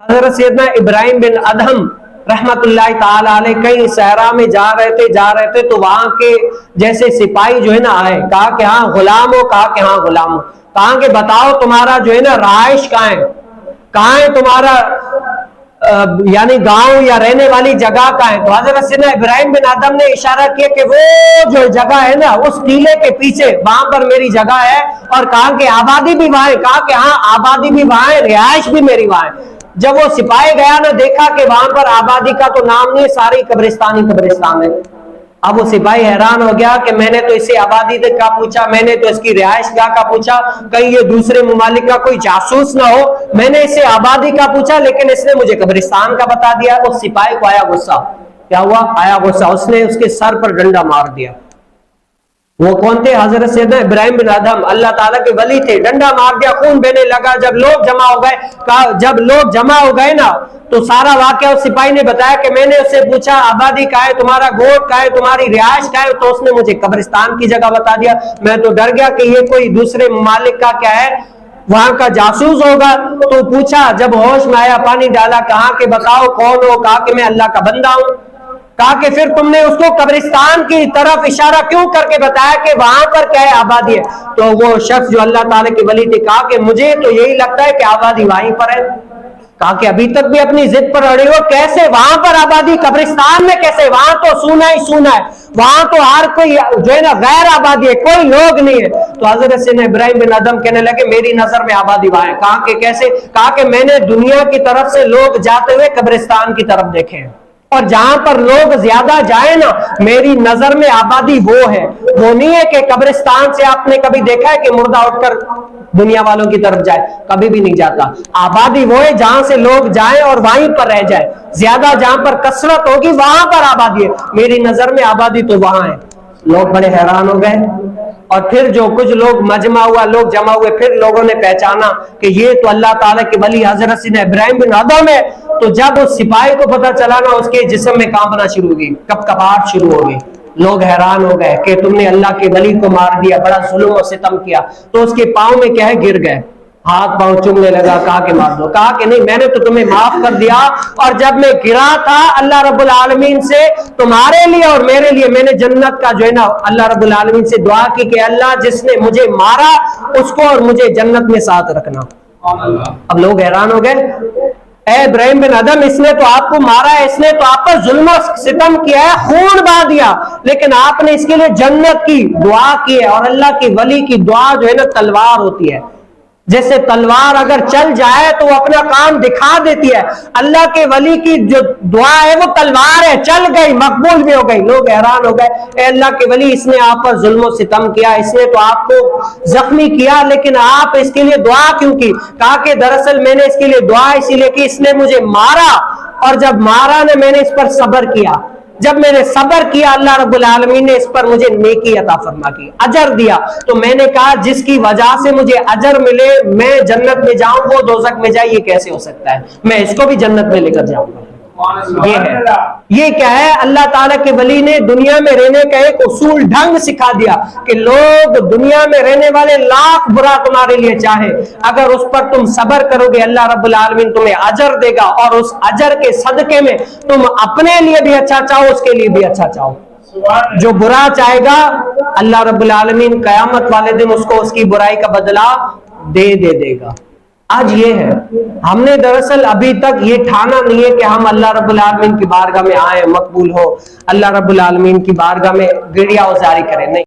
حضرت سیدنا ابراہیم بن ادہم رحمتullah تعالی علیہ کہیں صحرا میں جا رہے تھے تو وہاں کے جیسے سپاہی جو ہے نا آئے، کہا کہ ہاں غلام ہو، کہا کہ ہاں غلام ہو، کہا کہ بتاؤ تمہارا جو ہے نا رہائش کہاں ہے تمہارا یعنی گاؤں یا رہنے والی جگہ کہاں ہے؟ تو حضرت سیدنا ابراہیم بن ادہم نے اشارہ کیا کہ وہ جو جگہ ہے نا اس قلعے کے پیچھے وہاں پر میری جگہ ہے، اور کہا کہ آبادی بھی وہاں ہے، کہا کہ ہاں آبادی بھی وہاں ہے، رہائش بھی میری وہاں ہے۔ جب وہ سپاہی گیا نا دیکھا کہ وہاں پر آبادی کا تو نام نہیں، ساری قبرستان ہے۔ اب وہ سپاہی حیران ہو گیا کہ میں نے تو اسے آبادی کا پوچھا، میں نے تو اس کی رہائش گاہ کا پوچھا، کہیں یہ دوسرے ممالک کا کوئی جاسوس نہ ہو، میں نے اسے آبادی کا پوچھا لیکن اس نے مجھے قبرستان کا بتا دیا۔ اس سپاہی کو آیا غصہ، کیا ہوا؟ آیا غصہ، اس نے اس کے سر پر ڈنڈا مار دیا۔ وہ کون تھے؟ حضرت سیدنا ابراہیم بن ادہم، اللہ تعالیٰ کے ولی تھے۔ ڈنڈا مار دیا، خون بہنے لگا۔ جب لوگ جمع ہو گئے نا تو سارا واقعہ اس سپاہی نے بتایا کہ میں نے اس سے پوچھا آبادی کہاں ہے تمہارا، گوٹ کہاں ہے تمہاری، رہائش کہاں ہے، تو اس نے مجھے قبرستان کی جگہ بتا دیا۔ میں تو ڈر گیا کہ یہ کوئی دوسرے ممالک کا کیا ہے، وہاں کا جاسوس ہوگا۔ تو پوچھا، جب ہوش میں آیا پانی ڈالا، کہا کہ بتاؤ کون ہو؟ کہا کہ میں اللہ کا بندہ ہوں۔ کہا کہ پھر تم نے اس کو قبرستان کی طرف اشارہ کیوں کر کے بتایا کہ وہاں پر کیا ہے؟ آبادی ہے۔ تو وہ شخص جو اللہ تعالیٰ کے ولی تھے کہا کہ مجھے تو یہی لگتا ہے کہ آبادی وہیں پر ہے۔ کہا کہ ابھی تک بھی اپنی ضد پر اڑے ہو، کیسے وہاں پر آبادی، قبرستان میں کیسے؟ وہاں تو سونا ہی سونا ہے، وہاں تو ہر کوئی جو ہے نا غیر آبادی ہے، کوئی لوگ نہیں ہے۔ تو حضرت سیدنا ابراہیم بن ادہم کہنے لگے میری نظر میں آبادی وہاں ہے۔ کہا کہ کیسے؟ کہا کہ میں نے دنیا کی طرف سے لوگ جاتے ہوئے قبرستان کی طرف دیکھے ہیں، اور جہاں پر لوگ زیادہ جائیں نا میری نظر میں آبادی وہ ہے۔ وہ نہیں ہے کہ قبرستان سے آپ نے کبھی دیکھا ہے کہ مردہ اٹھ کر دنیا والوں کی طرف جائے، کبھی بھی نہیں جاتا۔ آبادی وہ ہے جہاں سے لوگ جائیں اور وہیں پر رہ جائے، زیادہ جہاں پر کثرت ہوگی وہاں پر آبادی ہے۔ میری نظر میں آبادی تو وہاں ہے۔ لوگ بڑے حیران ہو گئے، اور پھر جو کچھ لوگ لوگ جمع ہوئے، پھر لوگوں نے پہچانا کہ یہ تو اللہ تعالیٰ کے ولی حضرت سیدنا ابراہیم بن ادہم ہے۔ تو جب اس سپاہی کو پتہ چلا نا اس کے جسم میں کانپنا شروع ہوگی، کپکپاہٹ شروع ہو گئی۔ لوگ حیران ہو گئے کہ تم نے اللہ کے ولی کو مار دیا، بڑا ظلم و ستم کیا۔ تو اس کے پاؤں میں کیا ہے؟ گر گئے، ہاتھ پاؤں چومنے لگا۔ کہا کہ مار دو، کہا کہ نہیں میں نے تو تمہیں معاف کر دیا، اور جب میں گرا تھا اللہ رب العالمین سے تمہارے لیے اور میرے لیے میں نے جنت کا جو ہے نا اللہ رب العالمین سے دعا کی کہ اللہ جس نے مجھے مارا اس کو اور مجھے جنت میں ساتھ رکھنا۔ اب لوگ حیران ہو گئے، اے ابراہیم بن ادہم اس نے تو آپ کو مارا ہے، اس نے تو آپ پر ظلم و ستم کیا ہے، خون بہا دیا، لیکن آپ نے اس کے لیے جنت کی دعا کی ہے۔ اور اللہ کی ولی کی دعا جو ہے نا تلوار ہوتی ہے، جیسے تلوار اگر چل جائے تو وہ اپنا کام دکھا دیتی ہے، اللہ کے ولی کی جو دعا ہے وہ تلوار ہے، چل گئی، مقبول بھی ہو گئی۔ لوگ حیران ہو گئے، اے اللہ کے ولی اس نے آپ پر ظلم و ستم کیا، اس نے تو آپ کو زخمی کیا، لیکن آپ اس کے لیے دعا کیوں کی؟ کہا کہ دراصل میں نے اس کے لیے دعا اسی لیے کی، اس نے مجھے مارا، اور جب مارا نے میں نے اس پر صبر کیا، جب میں نے صبر کیا اللہ رب العالمین نے اس پر مجھے نیکی عطا فرما کی، اجر دیا۔ تو میں نے کہا جس کی وجہ سے مجھے اجر ملے میں جنت میں جاؤں، وہ دوزخ میں جائے، یہ کیسے ہو سکتا ہے؟ میں اس کو بھی جنت میں لے کر جاؤں گا۔ یہ ہے، یہ کیا ہے؟ اللہ تعالیٰ کے ولی نے دنیا میں رہنے کا ایک اصول ڈھنگ سکھا دیا کہ لوگ دنیا میں رہنے والے لاکھ برا تمہارے لیے چاہے، اگر اس پر تم صبر کرو گے اللہ رب العالمین تمہیں اجر دے گا، اور اس اجر کے صدقے میں تم اپنے لیے بھی اچھا چاہو اس کے لیے بھی اچھا چاہو۔ جو برا چاہے گا اللہ رب العالمین قیامت والے دن اس کو اس کی برائی کا بدلہ دے گا۔ آج یہ ہے، ہم نے دراصل ابھی تک یہ ٹھانا نہیں ہے کہ ہم اللہ رب العالمین کی بارگاہ میں آئیں، مقبول ہو، اللہ رب العالمین کی بارگاہ میں گڑیا وزاری کریں، نہیں۔